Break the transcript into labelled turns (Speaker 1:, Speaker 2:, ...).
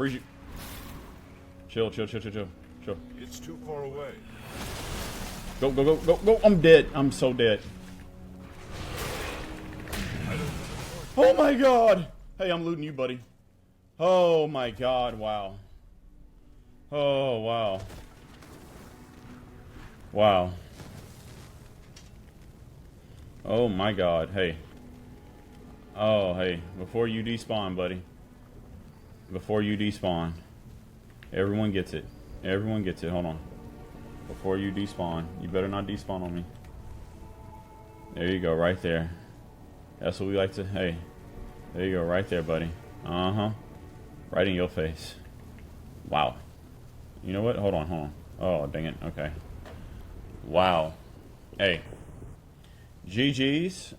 Speaker 1: Freeze you. Chill.
Speaker 2: It's too far away.
Speaker 1: Go. I'm dead. I'm so dead. Oh my god. Hey, I'm looting you, buddy. Oh my god, wow. Oh, wow. Wow. Oh my god, hey. Oh, hey, before you despawn, buddy. Before you despawn. Everyone gets it. Everyone gets it, hold on. Before you despawn. You better not despawn on me. There you go, right there. That's what we like to, hey. There you go, right there, buddy. Uh-huh. Right in your face. Wow. You know what? Hold on. Oh, dang it. Okay. Wow. Hey. GG's.